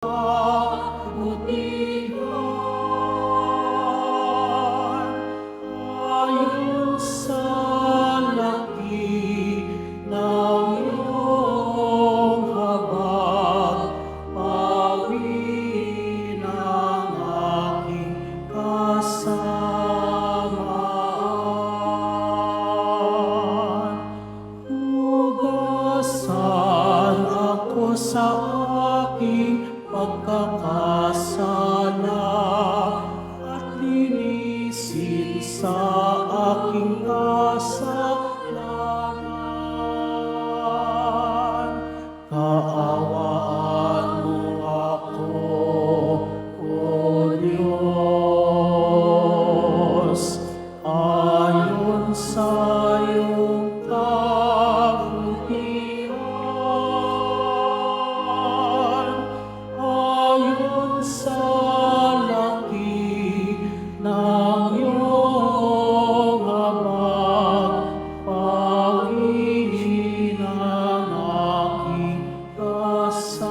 kabutihan ayon sa laki ng iyong habag, pawin ang aking kasamaan. Hugasan ako sa aking pagkakasala at linisin sa aking kasalanan. Kaawaan mo ako, O Diyos, ayon sa iyong kabutihan, ayon sa laki ng iyong habag, pawin ang aking kasamaan.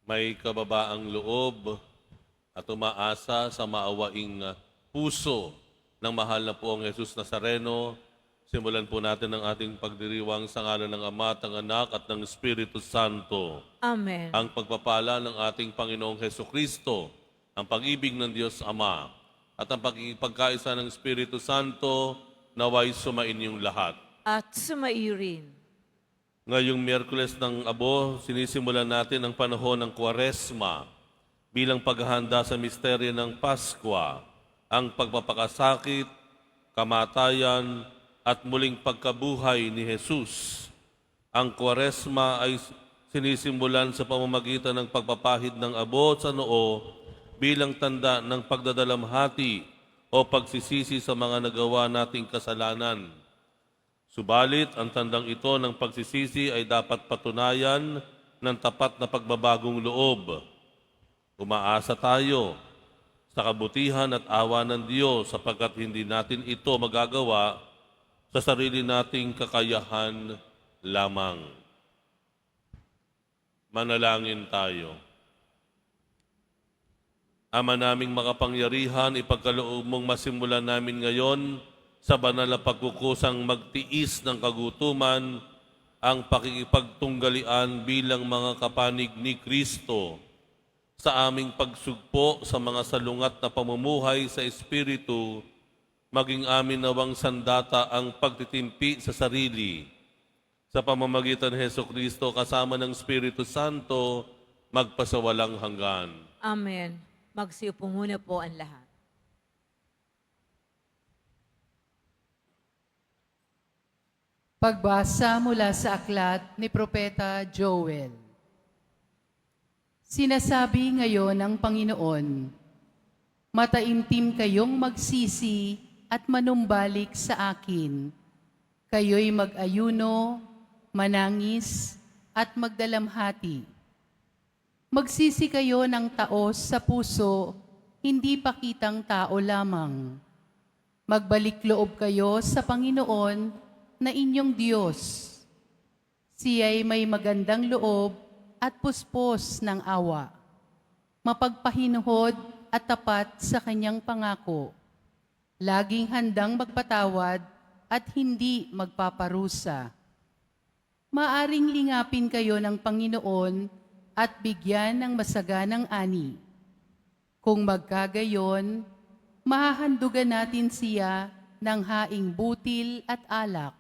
May kababaang loob at umaasa sa maawaing puso ng mahal na poong Jesus Nazareno. Simulan po natin ang ating pagdiriwang sa ngalan ng Ama at ng Anak at ng Espiritu Santo. Amen. Ang pagpapala ng ating Panginoong Hesukristo, ang pag-ibig ng Diyos Ama, at ang pagkaisa ng Espiritu Santo naway sumainyong lahat. At sumairin. Ngayong Miyerkules ng Abo, sinisimulan natin ang panahon ng Kwaresma bilang paghahanda sa misteryo ng Paskwa, ang pagpapakasakit, kamatayan, at muling pagkabuhay ni Jesus. Ang Kwaresma ay sinisimulan sa pamamagitan ng pagpapahid ng abo sa noo bilang tanda ng pagdadalamhati o pagsisisi sa mga nagawa nating kasalanan. Subalit, ang tandang ito ng pagsisisi ay dapat patunayan ng tapat na pagbabagong loob. Umaasa tayo sa kabutihan at awa ng Diyos sapagkat hindi natin ito magagawa sa sarili nating kakayahan lamang. Manalangin tayo. Ama naming makapangyarihan, ipagkaloob mong masimulan namin ngayon sa banal na pagkukusang magtiis ng kagutuman ang pakikipagtunggalian bilang mga kapanig ni Kristo sa aming pagsugpo sa mga salungat na pamumuhay sa Espiritu, maging amin nawang sandata ang pagtitimpi sa sarili. Sa pamamagitan ni Hesukristo kasama ng Espiritu Santo, magpasawalang hanggan. Amen. Magsiupo muna po ang lahat. Pagbasa mula sa aklat ni Propeta Joel. Sinasabi ngayon ng Panginoon, mataimtim kayong magsisi at manumbalik sa akin. Kayo'y mag-ayuno, manangis, at magdalamhati. Magsisi kayo ng taos sa puso, hindi pakitang tao lamang. Magbalik loob kayo sa Panginoon na inyong Diyos. Siya'y may magandang loob at puspos ng awa, mapagpahinuhod at tapat sa kanyang pangako, laging handang magpatawad at hindi magpaparusa. Maaring lingapin kayo ng Panginoon at bigyan ng masaganang ani. Kung magkagayon, mahahandugan natin siya ng haing butil at alak.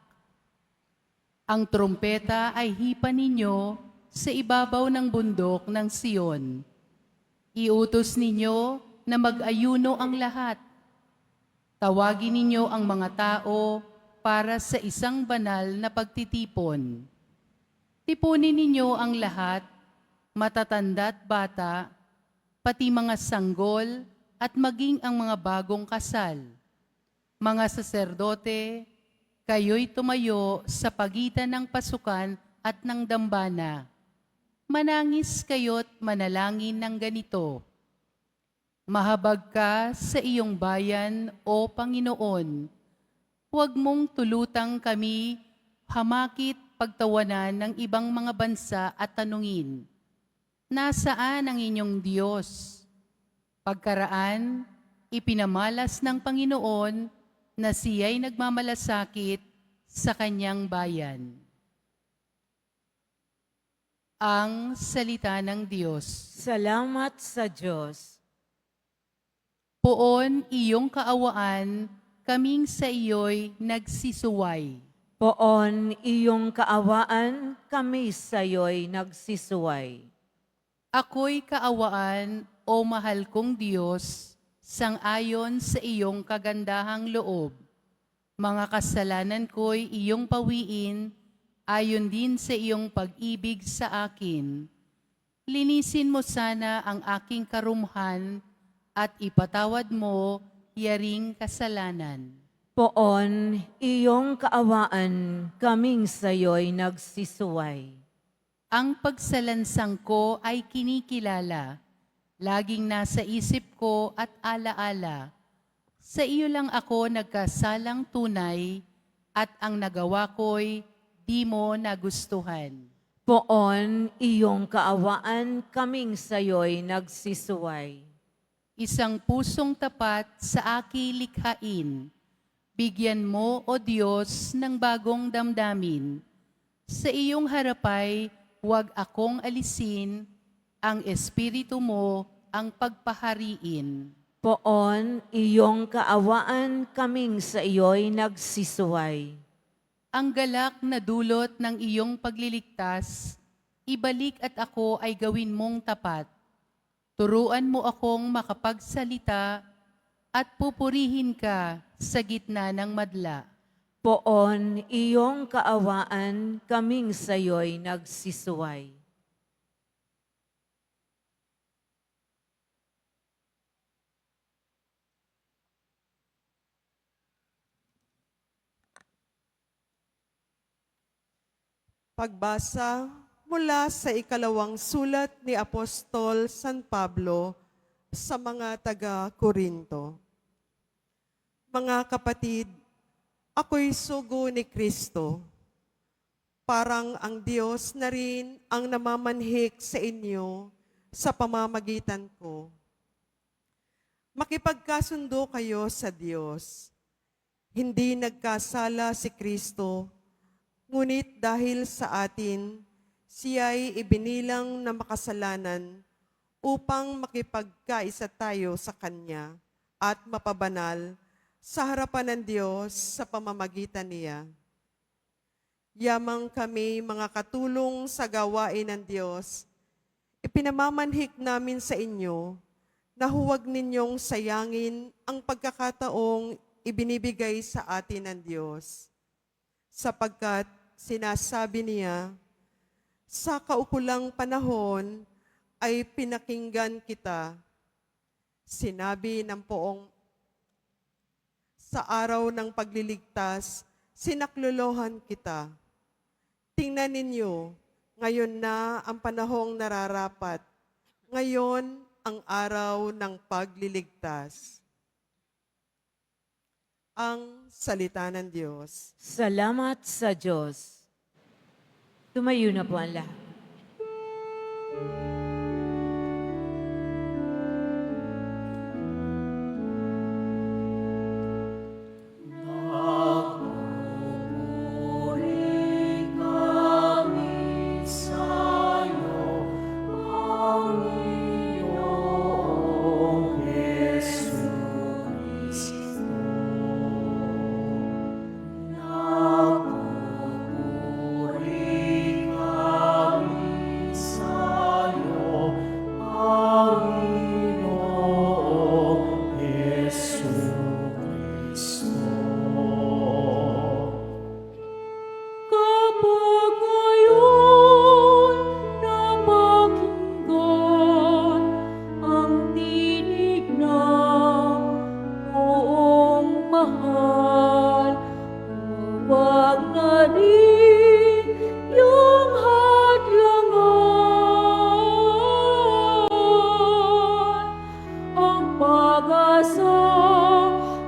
Ang trumpeta ay hipa ninyo sa ibabaw ng bundok ng Siyon. Iutos ninyo na mag-ayuno ang lahat. Tawagin ninyo ang mga tao para sa isang banal na pagtitipon. Tipunin ninyo ang lahat, matatanda at bata, pati mga sanggol at maging ang mga bagong kasal. Mga saserdote, kayo'y tumayo sa pagitan ng pasukan at ng dambana. Manangis kayo't manalangin ng ganito. Mahabag ka sa iyong bayan, O Panginoon. huwag mong tulutang kami hamakit pagtawanan ng ibang mga bansa at tanungin, nasaan ang inyong Diyos? Pagkaraan, ipinamalas ng Panginoon na siya'y nagmamalasakit sa kanyang bayan. Ang salita ng Diyos. Salamat sa Diyos. Poon iyong kaawaan, kaming sa iyo'y nagsisuway. Poon iyong kaawaan, kami sa'yo'y nagsisuway. Ako'y kaawaan, o mahal kong Diyos, sang-ayon sa iyong kagandahang loob. Mga kasalanan ko'y iyong pawiin, ayon din sa iyong pag-ibig sa akin. Linisin mo sana ang aking karumhan at ipatawad mo yaring kasalanan. Poon iyong kaawaan, kaming sa'yo'y nagsisuway. Ang pagsalansang ko ay kinikilala, laging nasa isip ko at alaala. Sa iyo lang ako nagkasalang tunay, at ang nagawa ko'y di mo nagustuhan. Poon iyong kaawaan, kaming sa'yo'y nagsisuway. Isang pusong tapat sa aki likhain. Bigyan mo, O Diyos, ng bagong damdamin. Sa iyong harapay, huwag akong alisin, ang Espiritu mo ang pagpahariin. Poon iyong kaawaan, kaming sa iyo'y nagsisuway. Ang galak na dulot ng iyong pagliligtas, ibalik at ako ay gawin mong tapat. Turuan mo akong makapagsalita at pupurihin ka sa gitna ng madla. Poon iyong kaawaan, kaming sa'yo'y nagsisuway. Pagbasa mula sa ikalawang sulat ni Apostol San Pablo sa mga taga-Korinto. Mga kapatid, ako'y sugo ni Kristo. Parang ang Diyos na rin ang namamanhik sa inyo sa pamamagitan ko. Makipagkasundo kayo sa Diyos. Hindi nagkasala si Kristo, ngunit dahil sa atin, siya'y ibinilang na makasalanan upang makipagkaisa tayo sa Kanya at mapabanal sa harapan ng Diyos sa pamamagitan niya. Yamang kami mga katulong sa gawain ng Diyos, ipinamamanhik namin sa inyo na huwag ninyong sayangin ang pagkakataong ibinibigay sa atin ng Diyos. Sapagkat sinasabi niya, sa kaukulang panahon ay pinakinggan kita. Sinabi ng poong, sa araw ng pagliligtas, sinaklolohan kita. Tingnan ninyo, ngayon na ang panahong nararapat. Ngayon ang araw ng pagliligtas. Ang salita ng Diyos. Salamat sa Diyos. Tumayo na po ang lahat. Nagpupuri kami sa'yo, Panginoong Jesucristo. Nagpupuri kami sa'yo, Panginoong Jesucristo. Kapag ngayon napakinggan ang tinig ng buong mahal, huwag na rin yung hadlangan, ang pag-asa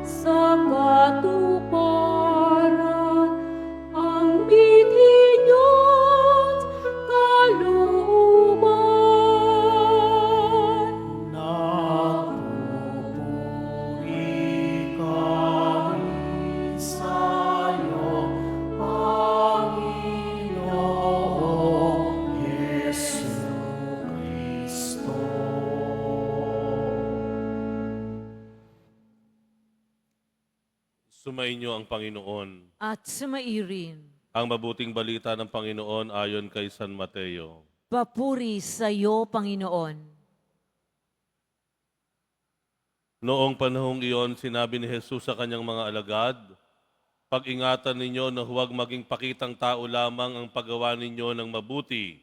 sa katuparan Sumainyo ang Panginoon. At sumairin. Ang mabuting balita ng Panginoon ayon kay San Mateo. Papuri sa iyo, Panginoon. Noong panahong iyon, sinabi ni Jesus sa kanyang mga alagad, pag-ingatan ninyo na huwag maging pakitang tao lamang ang paggawa ninyo ng mabuti.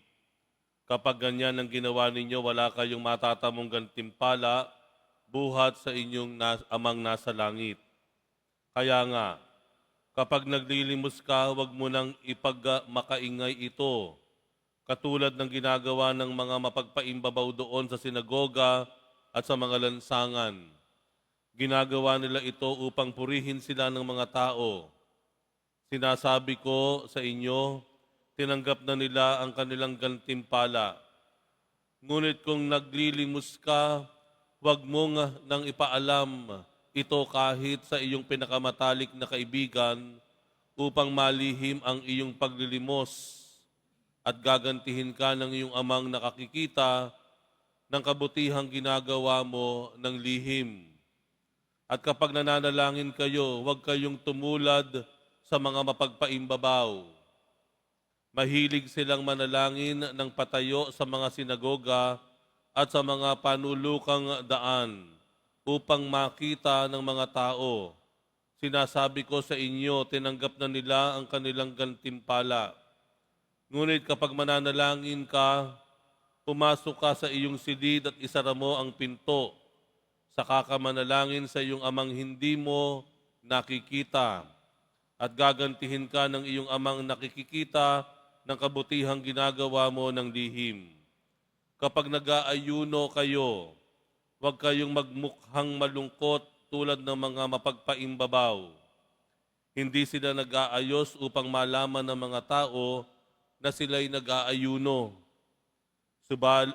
Kapag ganyan ang ginawa ninyo, wala kayong matatamong gantimpala buhat sa inyong amang nasa langit. Kaya nga, kapag naglilimos ka, huwag mo nang ipagmakaingay ito, katulad ng ginagawa ng mga mapagpaimbabaw doon sa sinagoga at sa mga lansangan. Ginagawa nila ito upang purihin sila ng mga tao. Sinasabi ko sa inyo, tinanggap na nila ang kanilang gantimpala. Ngunit kung naglilimos ka, huwag mong nang ipaalam ito kahit sa iyong pinakamatalik na kaibigan upang malihim ang iyong paglilimos at gagantihin ka ng iyong amang nakakikita ng kabutihang ginagawa mo ng lihim. At kapag nananalangin kayo, huwag kayong tumulad sa mga mapagpaimbabaw. Mahilig silang manalangin ng patayo sa mga sinagoga at sa mga panulukang daan upang makita ng mga tao. Sinasabi ko sa inyo, tinanggap na nila ang kanilang gantimpala. Ngunit kapag mananalangin ka, pumasok ka sa iyong silid at isara mo ang pinto. Saka ka manalangin sa iyong amang hindi mo nakikita at gagantihin ka ng iyong amang nakikikita ng kabutihang ginagawa mo ng lihim. Kapag nag-aayuno kayo, huwag kayong magmukhang malungkot tulad ng mga mapagpaimbabaw. Hindi sila nag-aayos upang malaman ng mga tao na sila'y nag-aayuno.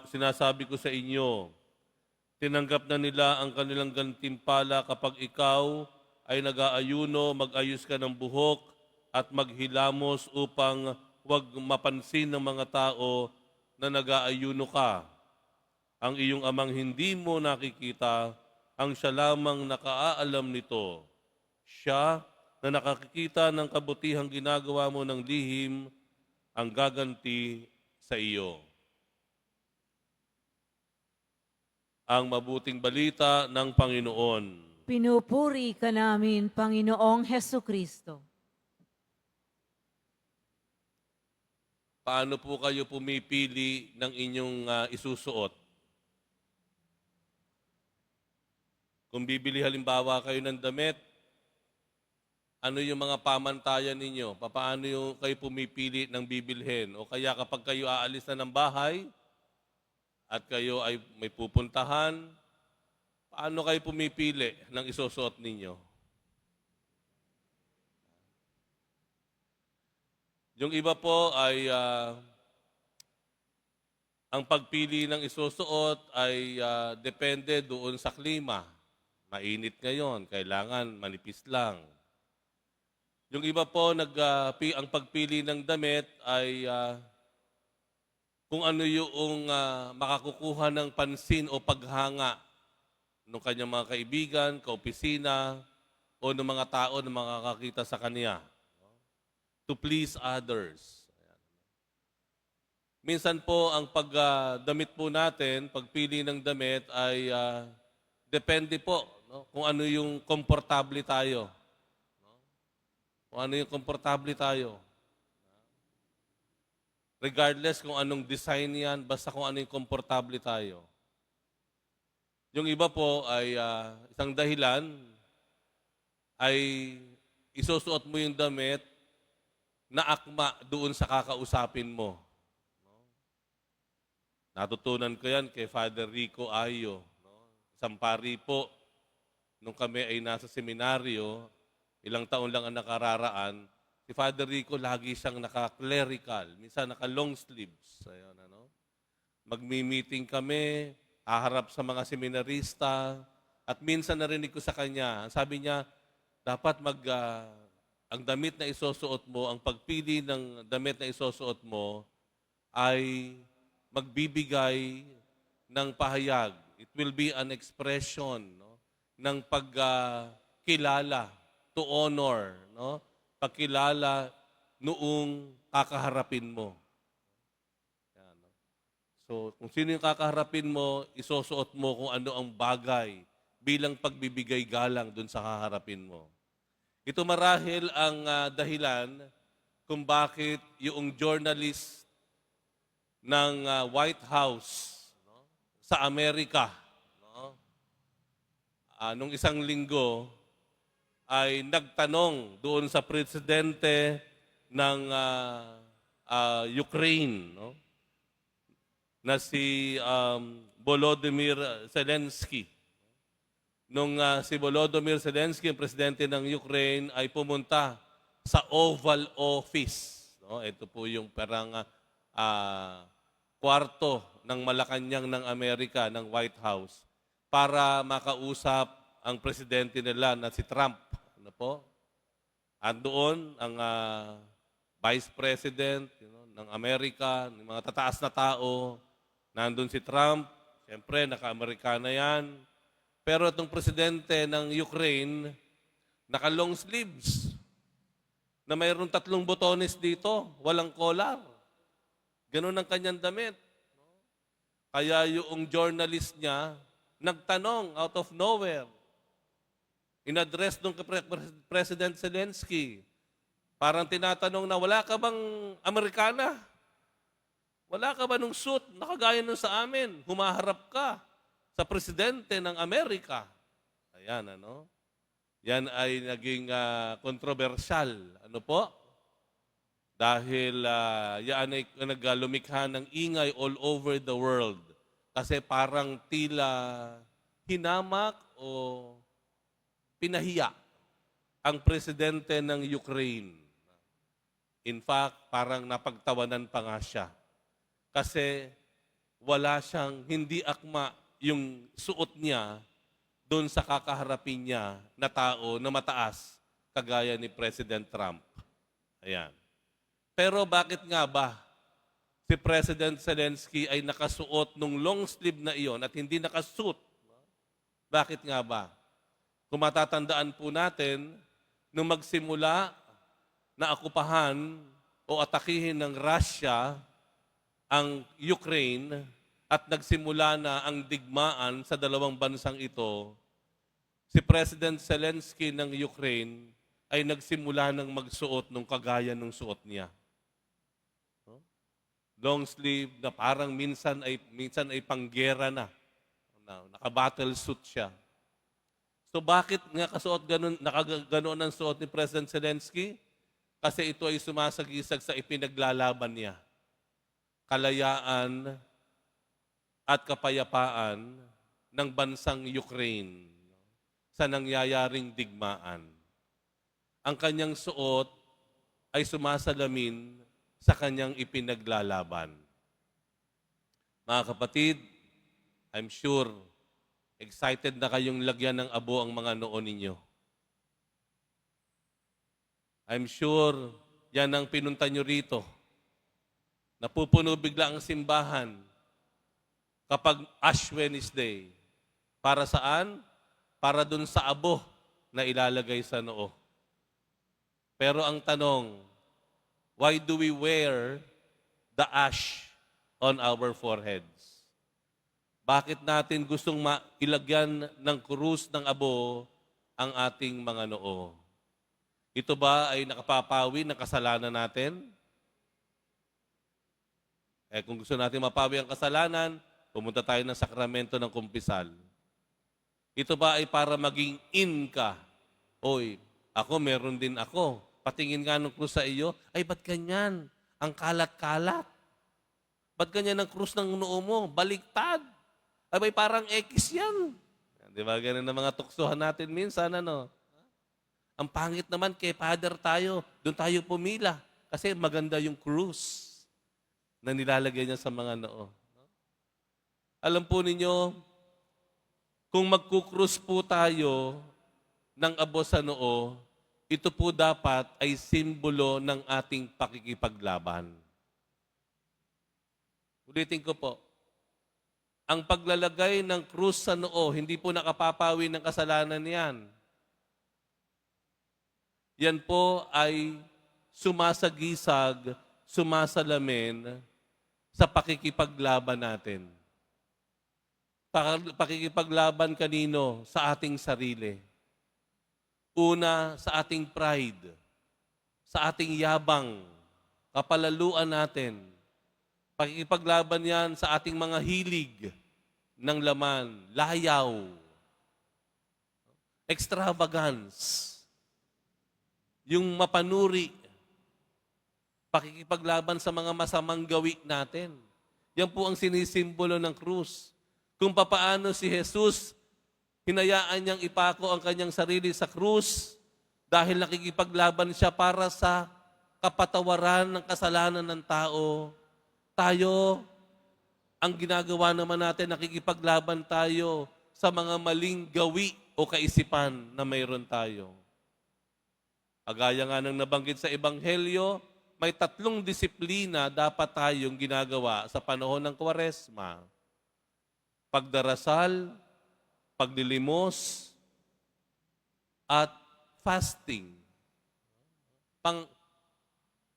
Sinasabi ko sa inyo, tinanggap na nila ang kanilang gantimpala kapag ikaw ay nag-aayuno, mag-ayos ka ng buhok at maghilamos upang huwag mapansin ng mga tao na nag-aayuno ka. Ang iyong amang hindi mo nakikita, ang siya lamang nakaalam nito. Siya na nakakikita ng kabutihang ginagawa mo ng lihim, ang gaganti sa iyo. Ang mabuting balita ng Panginoon. Pinupuri ka namin, Panginoong Heso Kristo. Paano po kayo pumipili ng inyong isusuot? Kung bibili halimbawa kayo ng damit, ano yung mga pamantayan ninyo? Paano yung kayo pumipili ng bibilhin? O kaya kapag kayo aalis na ng bahay at kayo ay may pupuntahan, paano kayo pumipili ng isusuot ninyo? Yung iba po ay ang pagpili ng isusuot ay depende doon sa klima. Mainit ngayon, kailangan manipis lang. Yung iba po, ang pagpili ng damit ay kung ano yung makakukuha ng pansin o paghanga ng kanyang mga kaibigan, kaopisina, o ng mga tao na makakakita sa kanya. To please others. Minsan po, ang pagdamit po natin, pagpili ng damit ay depende po kung ano yung komportable tayo. Kung ano yung komportable tayo. Regardless kung anong design yan, basta kung ano yung komportable tayo. Yung iba po ay isang dahilan ay isusuot mo yung damit na akma doon sa kakausapin mo. Natutunan ko yan kay Father Rico Ayo. Isang pari po, nung kami ay nasa seminaryo, ilang taon lang ang nakararaan, si Father Rico lagi siyang naka-clerical, minsan naka-long sleeves. Ayun, magmi-meeting kami, haharap sa mga seminarista, at minsan narinig ko sa kanya, sabi niya, dapat ang damit na isusuot mo, ang pagpili ng damit na isusuot mo, ay magbibigay ng pahayag. It will be an expression ng pagkilala to honor, no? Pagkilala noong kakaharapin mo. Yan, no? So, kung sino yung kakaharapin mo, isusuot mo kung ano ang bagay bilang pagbibigay galang dun sa kaharapin mo. Ito marahil ang dahilan kung bakit yung journalist ng White House, no, sa Amerika, no, nung isang linggo ay nagtanong doon sa presidente ng Ukraine, no, na si Volodymyr Zelensky. Nung si Volodymyr Zelensky, ang presidente ng Ukraine, ay pumunta sa Oval Office. No? Ito po yung parang kwarto ng Malacanang ng Amerika, ng White House, para makausap ang presidente nila na si Trump. Ano po? Andoon ang Vice President, ng Amerika, ng mga tataas na tao. Nandun si Trump, siyempre naka-Amerikana yan. Pero itong presidente ng Ukraine, naka-long sleeves, na mayroong 3 botones dito, walang collar. Ganun ang kanyang damit. Kaya yung journalist niya, nagtanong out of nowhere. In-address nung President Zelensky. Parang tinatanong na, wala ka bang Amerikana? Wala ka ba nung suit? Nakagaya nung sa amin. Humaharap ka sa presidente ng Amerika. Ayan, ano? Yan ay naging kontrobersyal. Ano po? Dahil yan ay naglumikha ng ingay all over the world. Kasi parang tila hinamak o pinahiya ang presidente ng Ukraine. In fact, parang napagtawanan pa nga siya. Kasi wala siyang, hindi akma yung suot niya doon sa kakaharapin niya na tao na mataas, kagaya ni President Trump. Ayan. Pero bakit nga ba si President Zelensky ay nakasuot nung long sleeve na iyon at hindi nakasuot? Bakit nga ba? Kung matatandaan po natin, nung magsimula na akupahan o atakihin ng Russia ang Ukraine, at nagsimula na ang digmaan sa dalawang bansang ito, si President Zelensky ng Ukraine ay nagsimula ng magsuot ng kagaya ng suot niya. Long sleeve na parang minsan ay panggera na. Naka-battle suit siya. So bakit nga kasuot ganun, nakaganoon ang suot ni President Zelensky? Kasi ito ay sumasagisag sa ipinaglalaban niya. Kalayaan at kapayapaan ng bansang Ukraine sa nangyayaring digmaan. Ang kanyang suot ay sumasalamin sa kanyang ipinaglalaban. Mga kapatid, I'm sure excited na kayong lagyan ng abo ang mga noo ninyo. I'm sure yan ang pinunta nyo rito. Napupuno bigla ang simbahan kapag Ash Wednesday. Para saan? Para dun sa abo na ilalagay sa noo. Pero ang tanong, why do we wear the ash on our foreheads? Bakit natin gustong ilagyan ng krus ng abo ang ating mga noo? Ito ba ay nakapapawi ng kasalanan natin? Kung gusto natin mapawi ang kasalanan, pumunta tayo ng sakramento ng kumpisal. Ito ba ay para maging in ka? Oy, ako meron din ako. Patingin nga ng krus sa iyo, ay ba't ganyan? Ang kalat-kalat. Ba't ganyan ang krus ng noo mo? Baliktad. Ay parang X yan. Di ba ganun ang mga tuksuhan natin minsan, ano? Ang pangit naman kay Father tayo, doon tayo pumila. Kasi maganda yung krus na nilalagay niya sa mga noo. Alam po ninyo, kung magkukrus po tayo ng abo sa noo, ito po dapat ay simbolo ng ating pakikipaglaban. Ulitin ko po, ang paglalagay ng krus sa noo, hindi po nakapapawi ng kasalanan yan. yan po ay sumasagisag, sumasalamin sa pakikipaglaban natin. Pakikipaglaban kanino? Sa ating sarili. Una, sa ating pride, sa ating yabang, kapalaluan natin. Pakikipaglaban yan sa ating mga hilig ng laman, layaw, extravagance, yung mapanuri, pakikipaglaban sa mga masamang gawi natin. Yan po ang sinisimbolo ng krus. Kung papaano si Jesus, hinayaan niyang ipako ang kanyang sarili sa krus dahil nakikipaglaban siya para sa kapatawaran ng kasalanan ng tao. Tayo, ang ginagawa naman natin, nakikipaglaban tayo sa mga maling gawi o kaisipan na mayroon tayo. Agaya nga ng nabanggit sa Ebanghelyo, may 3 disiplina dapat tayong ginagawa sa panahon ng Kwaresma. Pagdarasal, paglilimos, at fasting.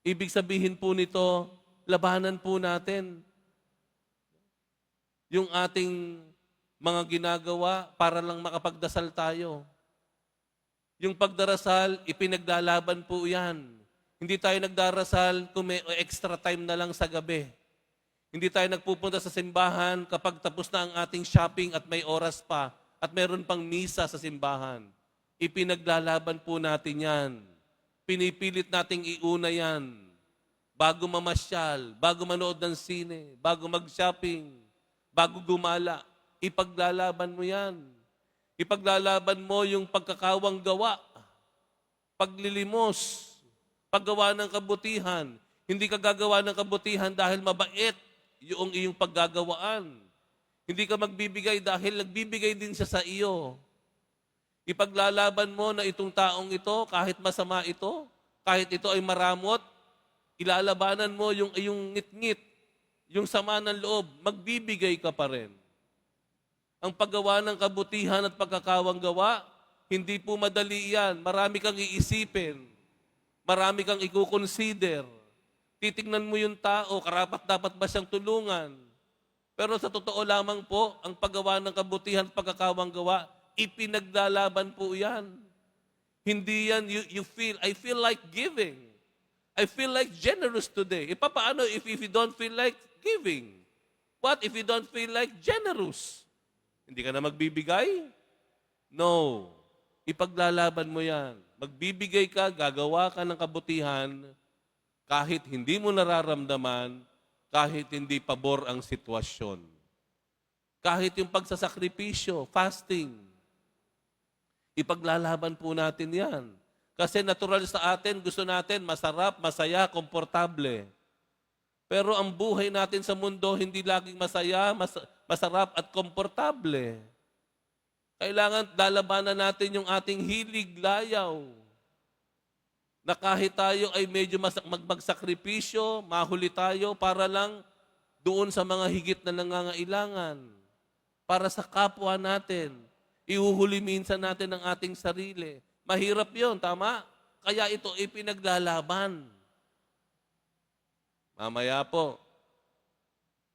Ibig sabihin po nito, labanan po natin yung ating mga ginagawa para lang makapagdasal tayo. Yung pagdarasal, ipinaglalaban po yan. Hindi tayo nagdarasal kung may extra time na lang sa gabi. Hindi tayo nagpupunta sa simbahan kapag tapos na ang ating shopping at may oras pa at meron pang misa sa simbahan. Ipinaglalaban po natin yan. Pinipilit nating iuna yan. Bago mamasyal, bago manood ng sine, bago mag-shopping, bago gumala, ipaglalaban mo yan. Ipaglalaban mo yung pagkakawang gawa, paglilimos, paggawa ng kabutihan. Hindi ka gagawa ng kabutihan dahil mabait yung iyong paggagawaan. Hindi ka magbibigay dahil nagbibigay din siya sa iyo. Ipaglalaban mo na itong taong ito, kahit masama ito, kahit ito ay maramot, ilalabanan mo yung iyong ngit-ngit, yung sama ng loob, magbibigay ka pa rin. Ang paggawa ng kabutihan at pagkakawang gawa, hindi po madali yan. Marami kang iisipin. Marami kang i-consider. Titignan mo yung tao, karapat-dapat ba siyang tulungan? Pero sa totoo lamang po, ang paggawa ng kabutihan at pagkakawang gawa, ipinaglalaban po yan. Hindi yan, I feel like giving. I feel like generous today. E paano if you don't feel like giving? What if you don't feel like generous? Hindi ka na magbibigay? No. Ipaglalaban mo yan. Magbibigay ka, gagawa ka ng kabutihan, kahit hindi mo nararamdaman, kahit hindi pabor ang sitwasyon. Kahit yung pagsasakripisyo, fasting. Ipaglalaban po natin yan. Kasi natural sa atin, gusto natin masarap, masaya, komportable. Pero ang buhay natin sa mundo, hindi laging masaya, masarap at komportable. Kailangan lalabanan natin yung ating hilig, layaw. Na kahit tayo ay medyo magsakripisyo, mahuli tayo para lang doon sa mga higit na nangangailangan. Para sa kapwa natin. Ihuhuli minsan natin ang ating sarili. Mahirap yon, tama? Kaya ito ipinaglalaban. Mamaya po,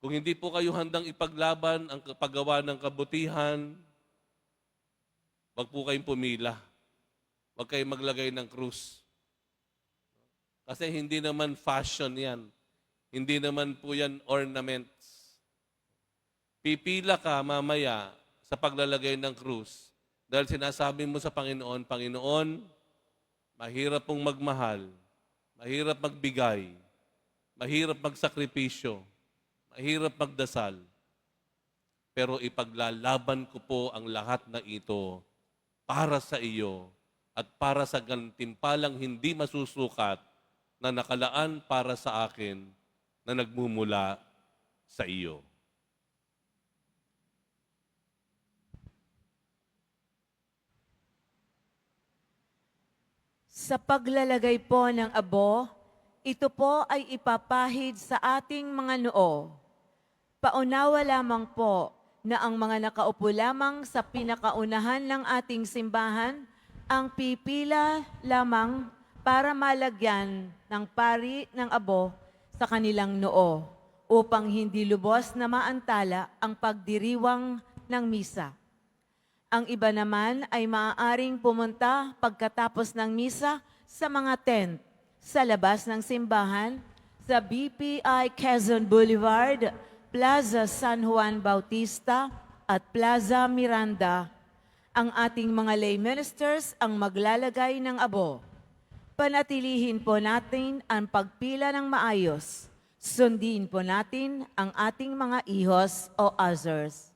kung hindi po kayo handang ipaglaban ang paggawa ng kabutihan, wag po kayong pumila. Wag kayong maglagay ng krus. Kasi hindi naman fashion yan. Hindi naman po yan ornaments. Pipila ka mamaya sa paglalagay ng krus dahil sinasabi mo sa Panginoon, Panginoon, mahirap pong magmahal, mahirap magbigay, mahirap magsakripisyo, mahirap magdasal. Pero ipaglalaban ko po ang lahat na ito para sa iyo at para sa gantimpalang hindi masusukat na nakalaan para sa akin na nagmumula sa iyo. Sa paglalagay po ng abo, ito po ay ipapahid sa ating mga noo. Paunawa lamang po na ang mga nakaupo lamang sa pinakaunahan ng ating simbahan ang pipila lamang para malagyan ng pari ng abo sa kanilang noo upang hindi lubos na maantala ang pagdiriwang ng misa. Ang iba naman ay maaaring pumunta pagkatapos ng misa sa mga tent sa labas ng simbahan, sa BPI Quezon Boulevard, Plaza San Juan Bautista at Plaza Miranda. Ang ating mga lay ministers ang maglalagay ng abo. Panatilihin po natin ang pagpila ng maayos. Sundin po natin ang ating mga ihos o others.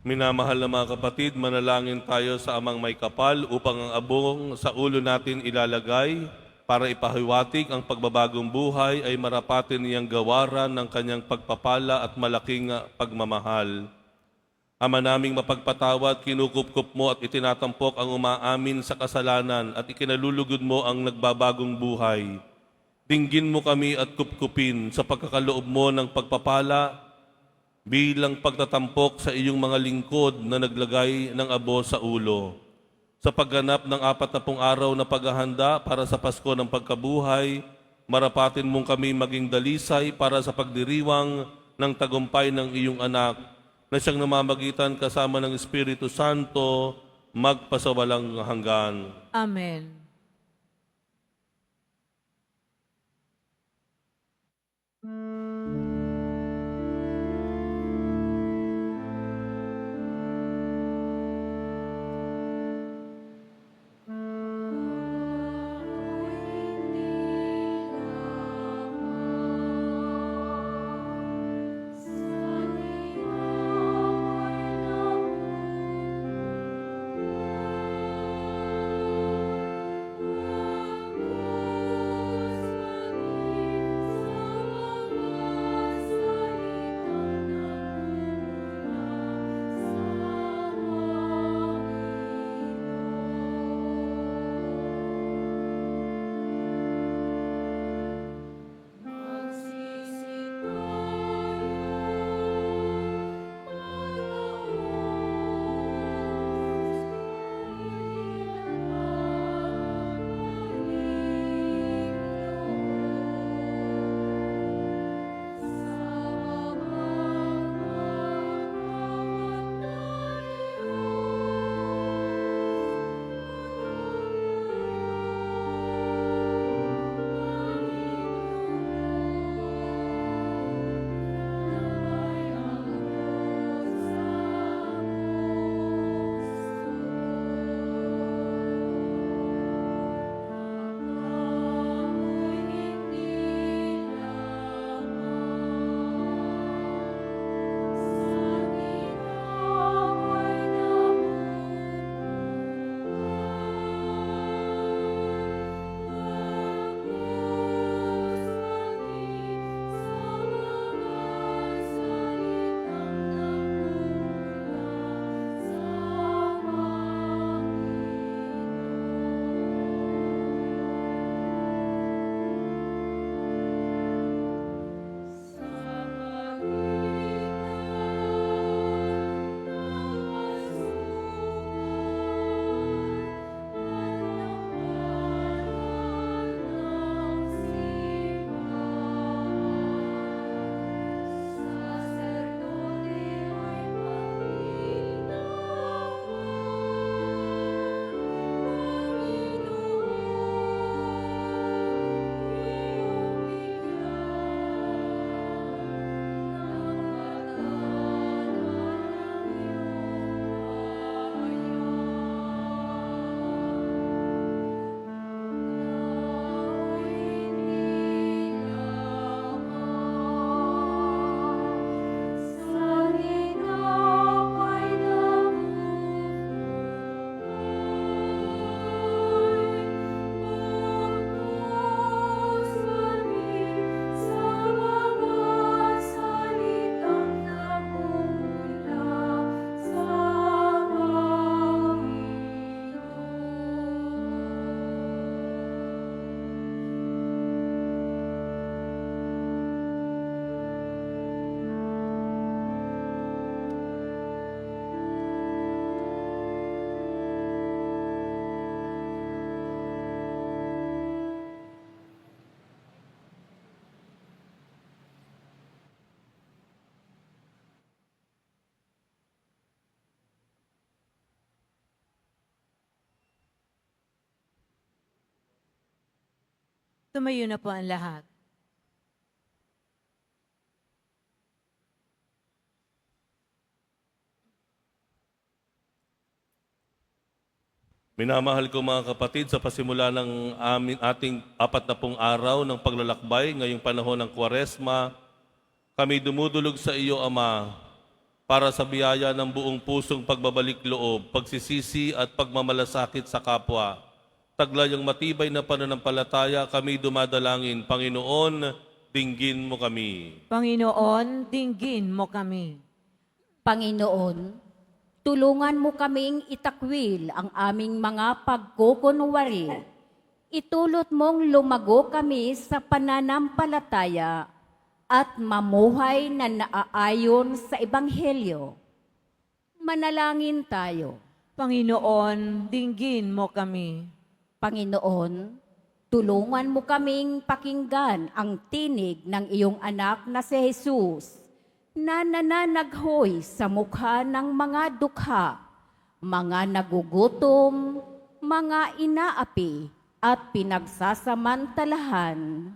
Minamahal na mga kapatid, manalangin tayo sa Amang May Kapal upang ang abong sa ulo natin ilalagay para ipahiwatig ang pagbabagong buhay ay marapatin niyang gawaran ng kanyang pagpapala at malaking pagmamahal. Ama naming mapagpatawad, kinukupkup mo at itinatampok ang umaamin sa kasalanan at ikinalulugod mo ang nagbabagong buhay. Dinggin mo kami at kupkupin sa pagkakaloob mo ng pagpapala bilang pagtatampok sa iyong mga lingkod na naglagay ng abo sa ulo. Sa pagganap ng 40 araw na paghahanda para sa Pasko ng Pagkabuhay, marapatin mong kami maging dalisay para sa pagdiriwang ng tagumpay ng iyong anak na siyang namamagitan kasama ng Espiritu Santo magpasawalang hanggan. Amen. Tumayo na po ang lahat. Minamahal ko mga kapatid, sa pasimula ng ating 40 araw ng paglalakbay ngayong panahon ng Kwaresma, kami dumudulog sa iyo, Ama, para sa biyaya ng buong pusong pagbabalik loob, pagsisisi at pagmamalasakit sa kapwa. Taglay ang matibay na pananampalataya, kami dumadalangin, Panginoon, dinggin mo kami. Panginoon, dinggin mo kami. Panginoon, tulungan mo kaming itakwil ang aming mga pagkukunwari. Itulot mong lumago kami sa pananampalataya at mamuhay na naaayon sa Ebanghelyo. Manalangin tayo. Panginoon, dinggin mo kami. Panginoon, tulungan mo kaming pakinggan ang tinig ng iyong anak na si Jesus, na nananaghoy sa mukha ng mga dukha, mga nagugutom, mga inaapi at pinagsasamantalahan.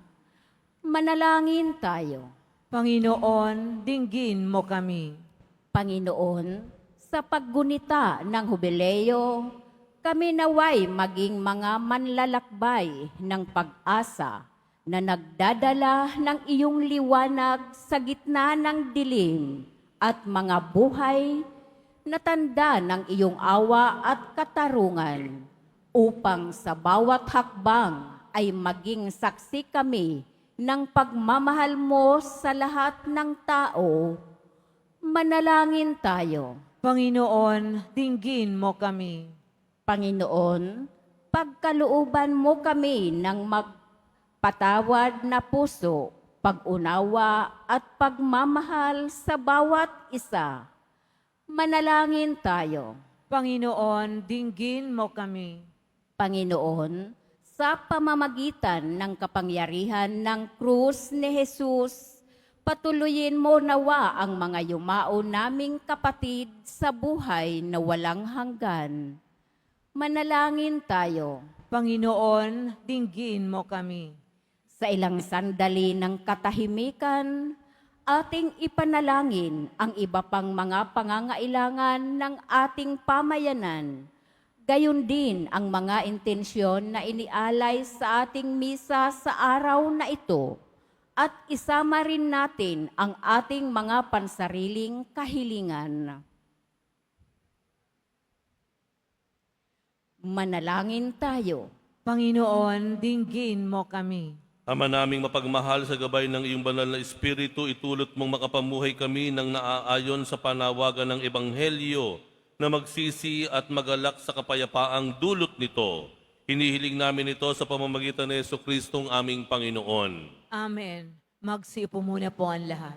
Manalangin tayo. Panginoon, dinggin mo kami. Panginoon, sa paggunita ng Hubileo, kami naway maging mga manlalakbay ng pag-asa na nagdadala ng iyong liwanag sa gitna ng dilim at mga buhay na tanda ng iyong awa at katarungan, upang sa bawat hakbang ay maging saksi kami ng pagmamahal mo sa lahat ng tao. Manalangin tayo. Panginoon, dinggin mo kami. Panginoon, pagkalooban mo kami ng magpatawad na puso, pag-unawa at pagmamahal sa bawat isa. Manalangin tayo. Panginoon, dinggin mo kami. Panginoon, sa pamamagitan ng kapangyarihan ng krus ni Jesus, patuloyin mo nawa ang mga yumao naming kapatid sa buhay na walang hanggan. Manalangin tayo. Panginoon, dinggin mo kami. Sa ilang sandali ng katahimikan, ating ipanalangin ang iba pang mga pangangailangan ng ating pamayanan. Gayon din ang mga intensyon na inialay sa ating misa sa araw na ito, at isama rin natin ang ating mga pansariling kahilingan. Manalangin tayo. Panginoon, dinggin mo kami. Ama naming mapagmahal, sa gabay ng iyong banal na Espiritu, itulot mong makapamuhay kami ng naaayon sa panawagan ng Ebanghelyo na magsisi at magalak sa kapayapaang dulot nito. Hinihiling namin ito sa pamamagitan ni Jesucristong aming Panginoon. Amen. Magsiupo muna po ang lahat.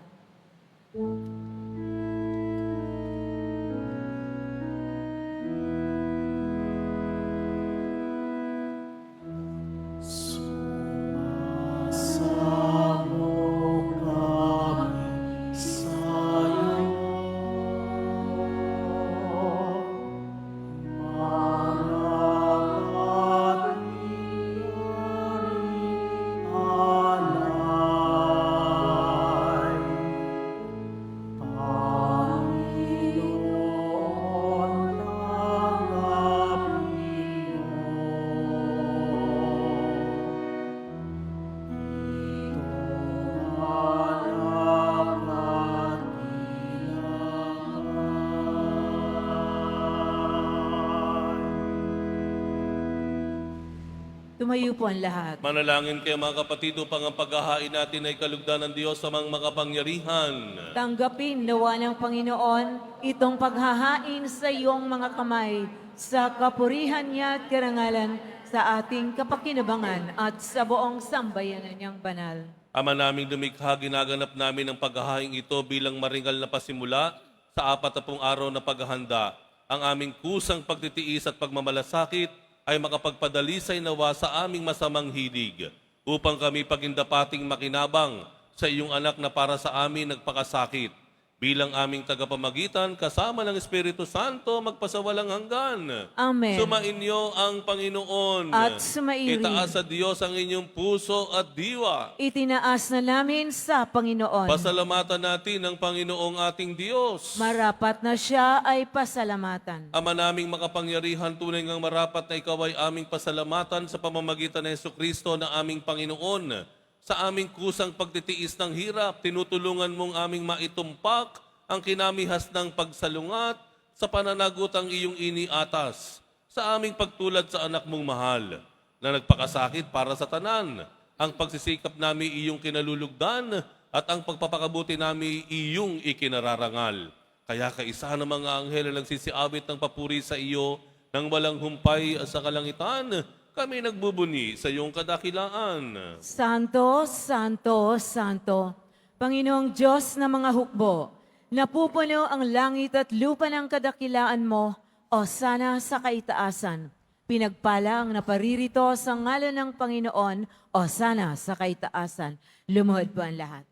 Tumayo po ang lahat. Manalangin kayo mga kapatid upang ang paghahain natin ay kalugdan ng Diyos sa mga makapangyarihan. Tanggapin nawa ng Panginoon itong paghahain sa iyong mga kamay sa kapurihan niya at karangalan sa ating kapakinabangan at sa buong sambayanan niyang banal. Ama naming lumikha, ginaganap namin ang paghahain ito bilang maringal na pasimula sa 40 araw na paghahanda. Ang aming kusang pagtitiis at pagmamalasakit ay makapagpadalisay nawa sa aming masamang hilig, upang kami pagindapating makinabang sa iyong anak na para sa amin nagpakasakit. bilang aming tagapamagitan kasama ng Espiritu Santo magpasawalang hanggan. Amen. Sumainyo ang Panginoon. At sumairi. Itaas sa Diyos ang inyong puso at diwa. Itinaas na namin sa Panginoon. Pasalamatan natin ang Panginoong ating Diyos. Marapat na siya ay pasalamatan. Ama naming makapangyarihan, tunay ngang marapat na ikaw ay aming pasalamatan sa pamamagitan ng Jesucristo na aming Panginoon. Sa aming kusang pagtitiis ng hirap, tinutulungan mong aming maitumpak ang kinamihas ng pagsalungat sa pananagutang iyong iniatas. Sa aming pagtulad sa anak mong mahal na nagpakasakit para sa tanan, ang pagsisikap namin iyong kinalulugdan at ang pagpapakabuti namin iyong ikinararangal. Kaya kaisa ng mga anghel na nagsisiabit ng papuri sa iyo nang walang humpay sa kalangitan, kami nagbubuni sa iyong kadakilaan. Santo, Santo, Santo, Panginoong Diyos ng mga hukbo, napupuno ang langit at lupa ng kadakilaan mo, o sana sa kaitaasan. Pinagpala ang naparirito sa ngalan ng Panginoon, o sana sa kaitaasan. Lumuhod po ang lahat.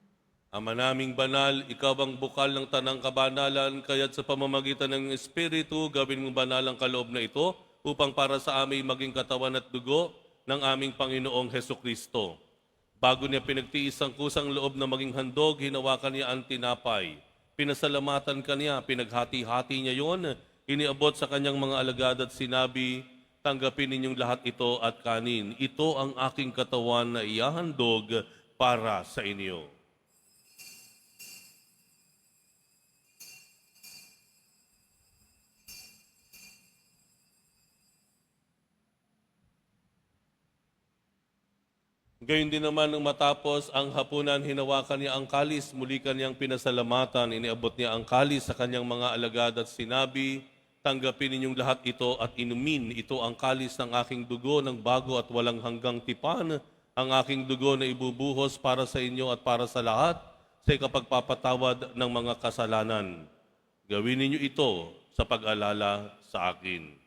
Ama naming banal, ikaw ang bukal ng tanang kabanalan, kaya't sa pamamagitan ng Espiritu, gawin mong banal ang kaloob na ito, upang para sa amin maging katawan at dugo ng aming Panginoong Hesukristo. Bago niya pinagtiis ang kusang loob na maging handog, hinawakan niya ang tinapay. Pinasalamatan kaniya, pinaghati-hati niya yon, iniabot sa kanyang mga alagad at sinabi, tanggapin ninyong lahat ito at kanin. Ito ang aking katawan na ihahandog para sa inyo. Gayun din naman nung matapos ang hapunan, hinawakan niya ang kalis, muli kanyang pinasalamatan, iniabot niya ang kalis sa kanyang mga alagad at sinabi, tanggapin ninyong lahat ito at inumin, ito ang kalis ng aking dugo ng bago at walang hanggang tipan, ang aking dugo na ibubuhos para sa inyo at para sa lahat sa ikapagpapatawad ng mga kasalanan. Gawin ninyo ito sa pag-alala sa akin.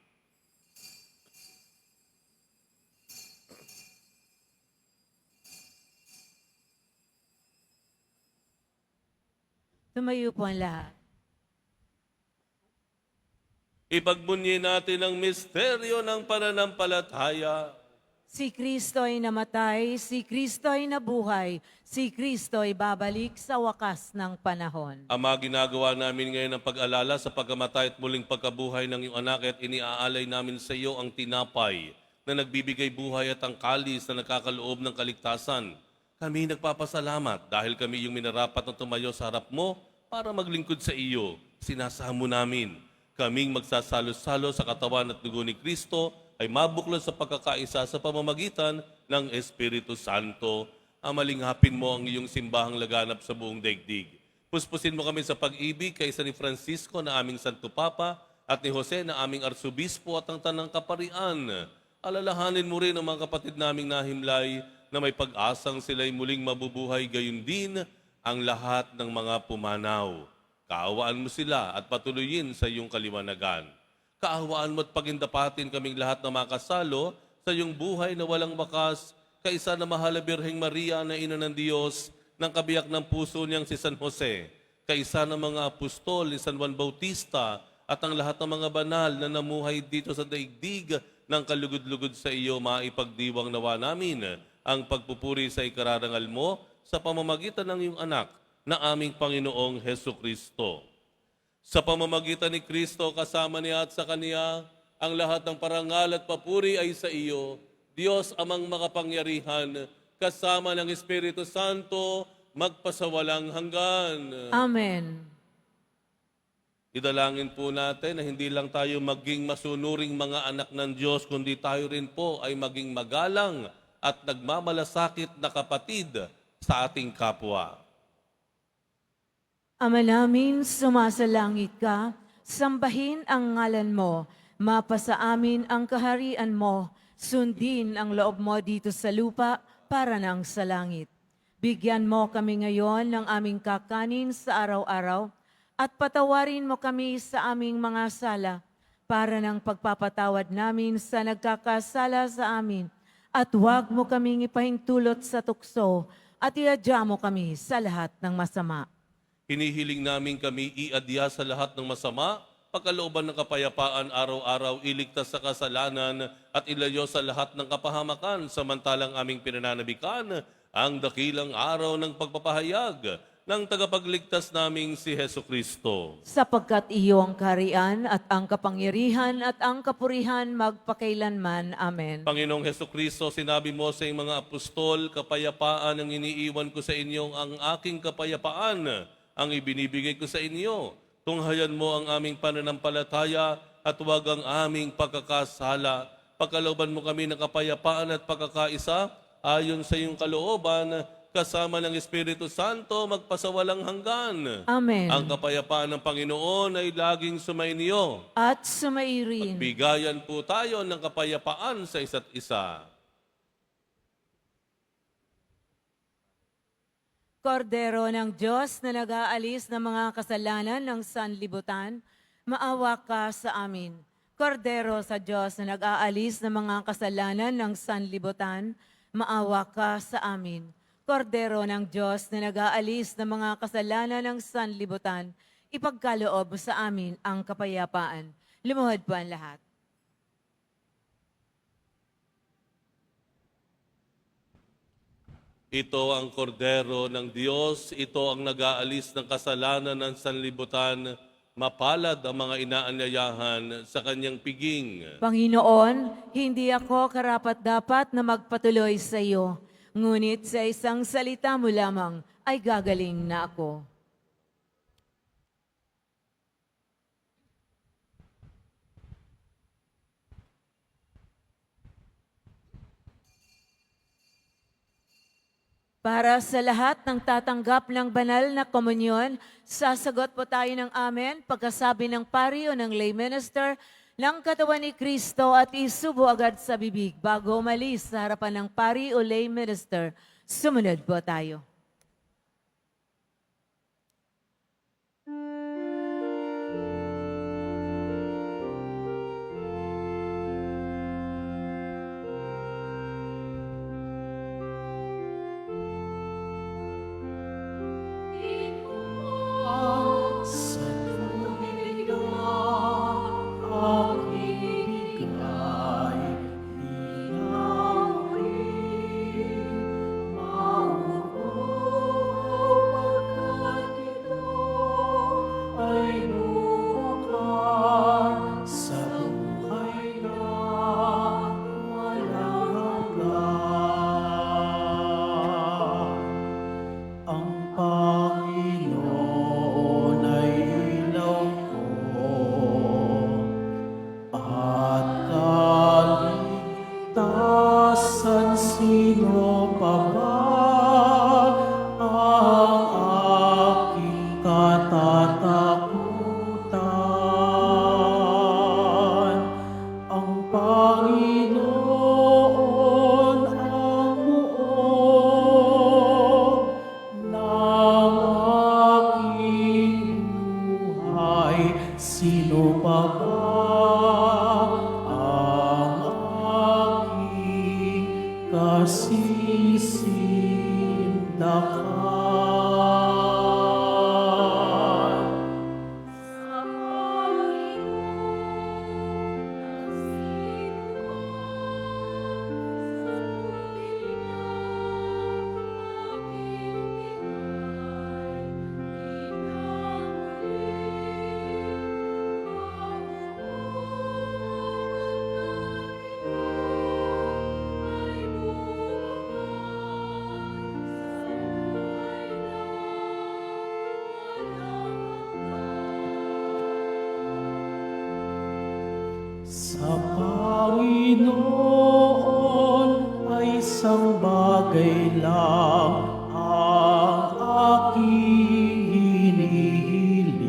Tumayo po ang lahat. Ipagbunyi natin ang misteryo ng pananampalataya. Si Kristo ay namatay, si Kristo ay nabuhay, si Kristo ay babalik sa wakas ng panahon. Ama, ginagawa namin ngayon ang pag-alala sa pagkamatay at muling pagkabuhay ng iyong anak at iniaalay namin sa iyo ang tinapay na nagbibigay buhay at ang kalis na nagkakaloob ng kaligtasan. Kami nagpapasalamat dahil kami yung minarapat na tumayo sa harap mo para maglingkod sa iyo. Sinasamo namin kaming magsasalo-salo sa katawan at dugo ni Kristo ay mabuklod sa pagkakaisa sa pamamagitan ng Espiritu Santo. Amalingapin mo ang iyong simbahang laganap sa buong daigdig. Puspusin mo kami sa pag-ibig kaysa ni Francisco na aming Santo Papa at ni Jose na aming Arsobispo at ang Tanang Kaparian. Alalahanin mo rin ang mga kapatid naming nahimlay na may pag-asang sila'y muling mabubuhay, gayon din ang lahat ng mga pumanaw. Kaawaan mo sila at patuloyin sa iyong kaliwanagan. Kaawaan mo at pagindapatin kaming lahat na makasalo sa iyong buhay na walang wakas, kaisa na mahal na Birheng Maria na ina ng Diyos, ng kabiyak ng puso niyang si San Jose, kaisa ng mga apostol ni San Juan Bautista, at ang lahat ng mga banal na namuhay dito sa daigdig ng kalugod-lugod sa iyo, maipagdiwang nawa namin ang pagpupuri sa ikararangal mo sa pamamagitan ng iyong anak na aming Panginoong Hesukristo. Sa pamamagitan ni Kristo, kasama niya at sa Kaniya, ang lahat ng parangal at papuri ay sa iyo, Diyos amang makapangyarihan, kasama ng Espiritu Santo, magpasawalang hanggan. Amen. Idalangin po natin na hindi lang tayo maging masunuring mga anak ng Diyos, kundi tayo rin po ay maging magalang at nagmamalasakit na kapatid sa ating kapwa. Ama namin, sumasalangit ka, sambahin ang ngalan mo, mapasa amin ang kaharian mo, sundin ang loob mo dito sa lupa para nang sa langit. Bigyan mo kami ngayon ng aming kakanin sa araw-araw at patawarin mo kami sa aming mga sala para ng pagpapatawad namin sa nagkakasala sa amin at huwag mo kaming ipahintulot sa tukso at iadya mo kami sa lahat ng masama. Hinihiling namin kami iadya sa lahat ng masama, pagkalooban ng kapayapaan araw-araw, iligtas sa kasalanan at ilayo sa lahat ng kapahamakan, samantalang aming pinananabikan ang dakilang araw ng pagpapahayag ng tagapagligtas naming si Heso Kristo. Sapagkat iyo ang kaharian at ang kapangyarihan at ang kapurihan magpakailanman. Amen. Panginoong Heso Kristo, sinabi mo sa iyong mga apostol, kapayapaan ang iniiwan ko sa inyo, ang aking kapayapaan ang ibinibigay ko sa inyo. Tunghayan mo ang aming pananampalataya at huwag ang aming pagkakasala. Pagkalooban mo kami ng kapayapaan at pagkakaisa ayon sa iyong kalooban, kasama ng Espiritu Santo magpasawalang hanggan. Amen. Ang kapayapaan ng Panginoon ay laging sumainyo. At sumairin. Bigayan po tayo ng kapayapaan sa isa't isa. Kordero ng Diyos na nag-aalis ng mga kasalanan ng sanlibutan, maawa ka sa amin. Kordero sa Diyos na nag-aalis ng mga kasalanan ng sanlibutan, maawa ka sa amin. Kordero ng Diyos na nag-aalis ng mga kasalanan ng sanlibutan, ipagkaloob sa amin ang kapayapaan. Lumuhod po ang lahat. Ito ang kordero ng Diyos, ito ang nag-aalis ng kasalanan ng sanlibutan, mapalad ang mga inaanyayahan sa kanyang piging. Panginoon, hindi ako karapat-dapat na magpatuloy sa iyo, ngunit sa isang salita mo lamang ay gagaling na ako. Para sa lahat ng tatanggap ng banal na komunyon, sasagot po tayo ng amen pagkasabi ng pari o ng lay minister ng katawan ni Kristo at isubo agad sa bibig bago umalis sa harapan ng pari o lay minister. Sumunod po tayo. Sino pa ba ang aking kasisindakan? Sa Panginoon ay isang bagay lang ang aking hinihiling.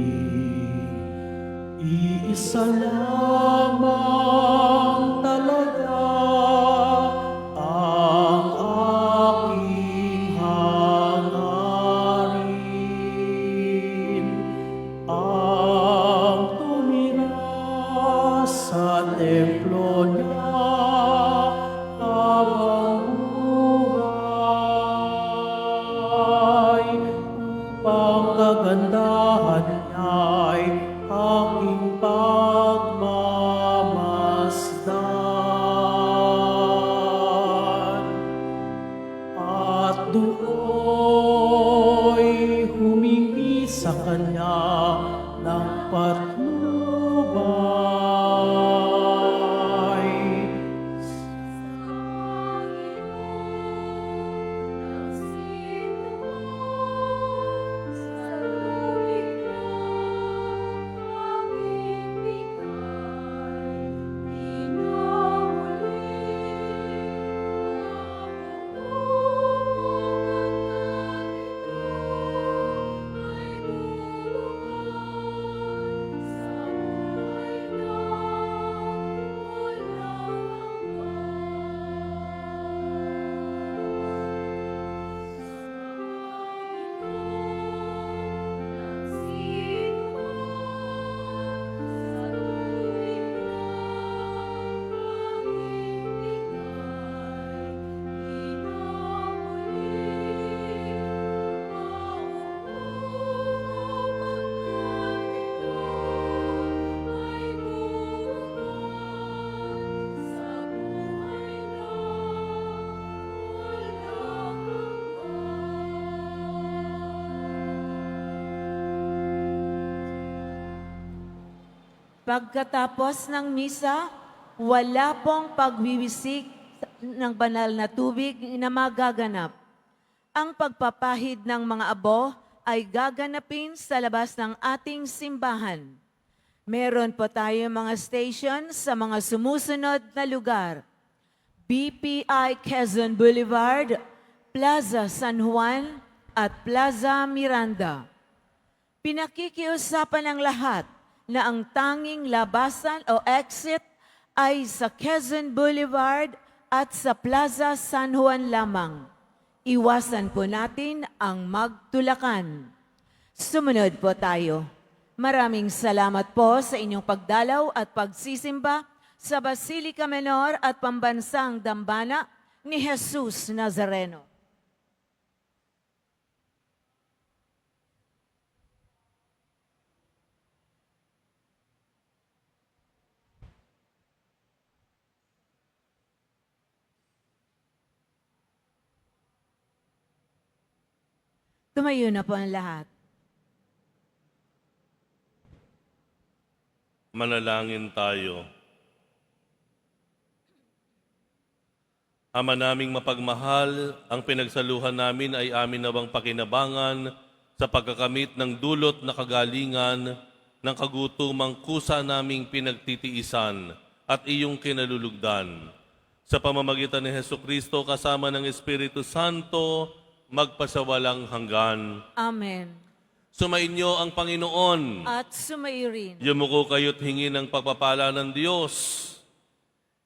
Iisa lamang talaga ang aking hangarin. Ang tumira sa templo niya habang buhay upang kaganda do'y humingi sa kanya ng patnubay. Pagkatapos ng misa, wala pong pagwiwisik ng banal na tubig na magaganap. Ang pagpapahid ng mga abo ay gaganapin sa labas ng ating simbahan. Meron po tayo mga station sa mga sumusunod na lugar. BPI Quezon Boulevard, Plaza San Juan at Plaza Miranda. Pinakikiusapan ng lahat na ang tanging labasan o exit ay sa Quezon Boulevard at sa Plaza San Juan lamang. Iwasan po natin ang magtulakan. Sumunod po tayo. Maraming salamat po sa inyong pagdalaw at pagsisimba sa Basilica Menor at Pambansang Dambana ni Jesus Nazareno. Tumayo na po ang lahat. Manalangin tayo. Ama naming mapagmahal, ang pinagsaluhan namin ay amin nawang pakinabangan sa pagkakamit ng dulot na kagalingan ng kagutumang kusa naming pinagtitiisan at iyong kinalulugdan. Sa pamamagitan ni Hesukristo kasama ng Espiritu Santo, magpasawalang hanggan. Amen. Sumainyo ang Panginoon. At sumayo rin. Yumuko kayo't hingi ng pagpapala ng Diyos.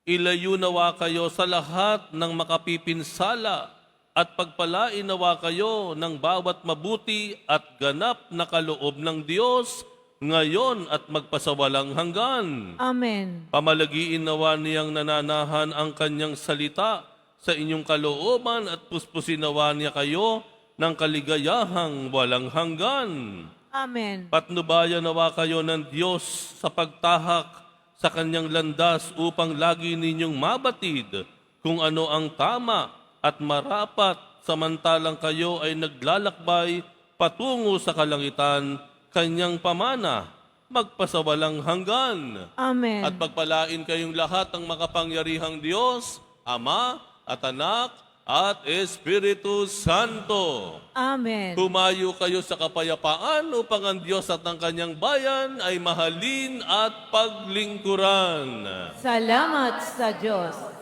Ilayo nawa kayo sa lahat ng makapipinsala at pagpalain nawa kayo ng bawat mabuti at ganap na kaloob ng Diyos ngayon at magpasawalang hanggan. Amen. Pamalagiin nawa niyang nananahan ang kanyang salita sa inyong kalooban at puspusin nawa niya kayo ng kaligayahang walang hanggan. Amen. Patnubayan nawa kayo ng Diyos sa pagtahak sa kanyang landas upang lagi ninyong mabatid kung ano ang tama at marapat samantalang kayo ay naglalakbay patungo sa kalangitan kanyang pamana, magpasawalang hanggan. Amen. At pagpalain kayong lahat ng makapangyarihang Diyos, Ama at Anak at Espiritu Santo. Amen. Humayo kayo sa kapayapaan upang ang Diyos at ang kanyang bayan ay mahalin at paglingkuran. Salamat sa Diyos.